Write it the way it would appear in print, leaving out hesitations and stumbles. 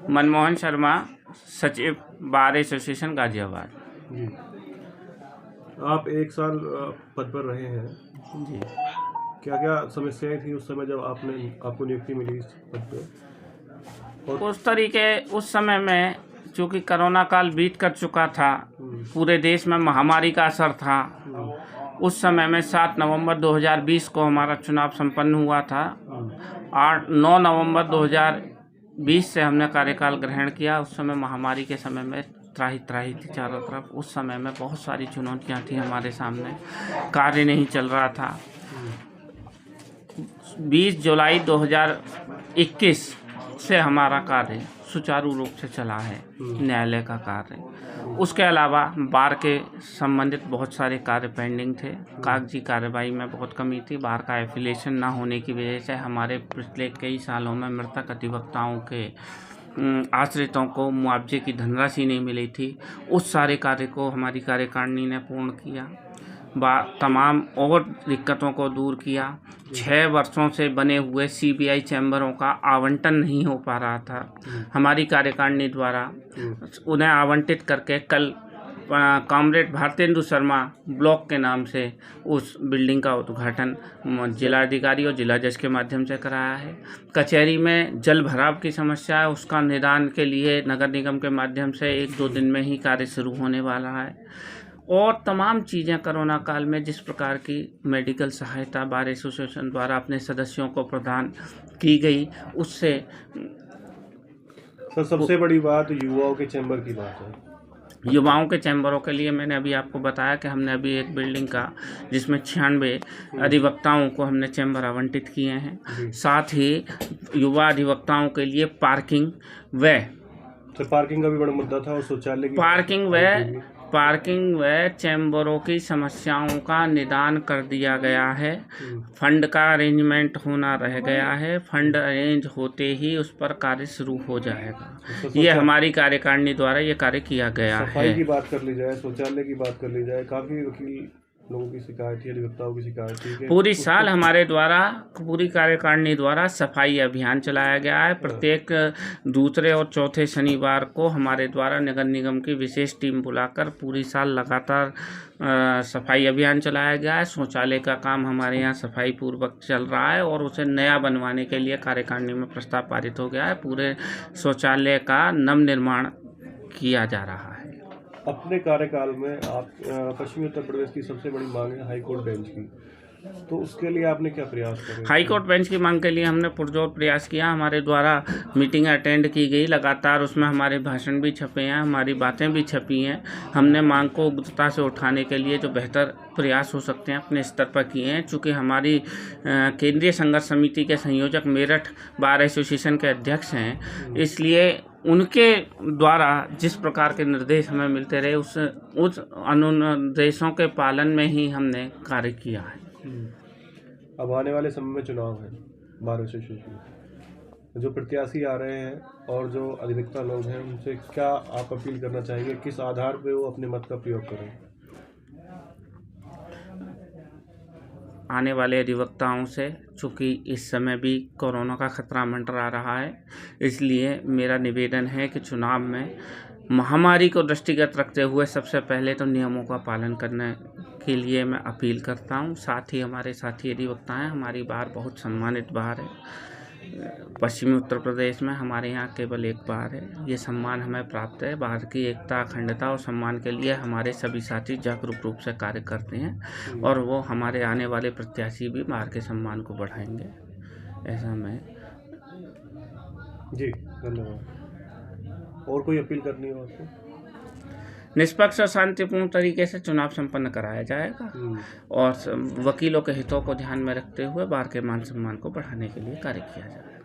मनमोहन शर्मा, सचिव bar association Ghaziabad. जी, आप 1 साल पद पर रहे हैं जी। क्या क्या समस्याएं थी उस समय जब आपको नियुक्ति मिली इस पद पे? और उस समय में चूँकि कोरोना काल बीत कर चुका था, पूरे देश में महामारी का असर था। उस समय में 7 नवंबर 2020 को हमारा चुनाव संपन्न हुआ था। 9 नवंबर 2020 से हमने कार्यकाल ग्रहण किया। उस समय महामारी के समय में त्राही त्राही थी चारों तरफ। उस समय में बहुत सारी चुनौतियां थी हमारे सामने, कार्य नहीं चल रहा था। 20 जुलाई 2021 से हमारा कार्य सुचारू रूप से चला है, न्यायालय का कार्य। उसके अलावा बार के संबंधित बहुत सारे कार्य पेंडिंग थे। कागजी कार्रवाई में बहुत कमी थी। बार का एफिलिएशन ना होने की वजह से हमारे पिछले कई सालों में मृतक अधिवक्ताओं के आश्रितों को मुआवजे की धनराशि नहीं मिली थी। उस सारे कार्य को हमारी कार्यकारिणी ने पूर्ण किया। तमाम और दिक्कतों को दूर किया। 6 वर्षों से बने हुए सीबीआई चैम्बरों का आवंटन नहीं हो पा रहा था। हमारी कार्यकारिणी द्वारा उन्हें आवंटित करके कल कॉमरेड भारतेंदु शर्मा ब्लॉक के नाम से उस बिल्डिंग का उद्घाटन जिलाधिकारी और जिला जज के माध्यम से कराया है। कचहरी में जल भराव की समस्या है, उसका निदान के लिए नगर निगम के माध्यम से 1-2 दिन में ही कार्य शुरू होने वाला है। और तमाम चीज़ें कोरोना काल में जिस प्रकार की मेडिकल सहायता बार एसोसिएशन द्वारा अपने सदस्यों को प्रदान की गई, उससे सर सबसे बड़ी बात युवाओं के चैम्बर की बात है। युवाओं के चैम्बरों के लिए मैंने अभी आपको बताया कि हमने अभी एक बिल्डिंग का, जिसमें 96 अधिवक्ताओं को हमने चैम्बर आवंटित किए हैं। साथ ही युवा अधिवक्ताओं के लिए पार्किंग का भी बड़ा मुद्दा था और शौचालय की पार्किंग व चैम्बरों की समस्याओं का निदान कर दिया गया है। फंड का अरेंजमेंट होना रह गया है। फंड अरेंज होते ही उस पर कार्य शुरू हो जाएगा। ये हमारी कार्यकारिणी द्वारा ये कार्य किया गया है। सफाई की बात कर ली जाए, शौचालय की बात कर ली जाए, काफ़ी वकील लोगों की शिकायत थी, अधिवक्ताओं की शिकायत थी। पूरी साल हमारे द्वारा, पूरी कार्यकारिणी द्वारा सफाई अभियान चलाया गया है। प्रत्येक दूसरे और चौथे शनिवार को हमारे द्वारा नगर निगम की विशेष टीम बुलाकर पूरी साल लगातार सफाई अभियान चलाया गया है। शौचालय का काम हमारे यहाँ सफाई पूर्वक चल रहा है और उसे नया बनवाने के लिए कार्यकारिणी में प्रस्ताव पारित हो गया है। पूरे शौचालय का नवनिर्माण किया जा रहा है। अपने कार्यकाल में आप पश्चिमी उत्तर प्रदेश की सबसे बड़ी मांग है हाईकोर्ट बेंच की, तो उसके लिए आपने क्या प्रयास करे? हाईकोर्ट बेंच की मांग के लिए हमने पुरजोर प्रयास किया। हमारे द्वारा मीटिंग अटेंड की गई लगातार, उसमें हमारे भाषण भी छपे हैं, हमारी बातें भी छपी हैं। हमने मांग को उग्रता से उठाने के लिए जो बेहतर प्रयास हो सकते हैं अपने स्तर पर किए हैं। चूँकि हमारी केंद्रीय संघर्ष समिति के संयोजक मेरठ बार एसोसिएशन के अध्यक्ष हैं, इसलिए उनके द्वारा जिस प्रकार के निर्देश हमें मिलते रहे उस अनुनिर्देशों के पालन में ही हमने कार्य किया है। अब आने वाले समय में चुनाव है बार एसोसिएशन, जो प्रत्याशी आ रहे हैं और जो अधिवक्ता लोग हैं, उनसे क्या आप अपील करना चाहेंगे? किस आधार पर वो अपने मत का प्रयोग करें? आने वाले अधिवक्ताओं से, चूँकि इस समय भी कोरोना का खतरा मंडरा रहा है, इसलिए मेरा निवेदन है कि चुनाव में महामारी को दृष्टिगत रखते हुए सबसे पहले तो नियमों का पालन करने के लिए मैं अपील करता हूं। साथ ही हमारे साथी अधिवक्ता हैं, हमारी बार बहुत सम्मानित बार है। पश्चिमी उत्तर प्रदेश में हमारे यहाँ केवल एक बार है। ये सम्मान हमें प्राप्त है। बार की एकता, अखंडता और सम्मान के लिए हमारे सभी साथी जागरूक रूप से कार्य करते हैं और वो हमारे आने वाले प्रत्याशी भी बार के सम्मान को बढ़ाएंगे, ऐसा मैं। जी धन्यवाद। और कोई अपील करनी हो आपको? निष्पक्ष और शांतिपूर्ण तरीके से चुनाव संपन्न कराया जाएगा और वकीलों के हितों को ध्यान में रखते हुए बार के मान सम्मान को बढ़ाने के लिए कार्य किया जाएगा।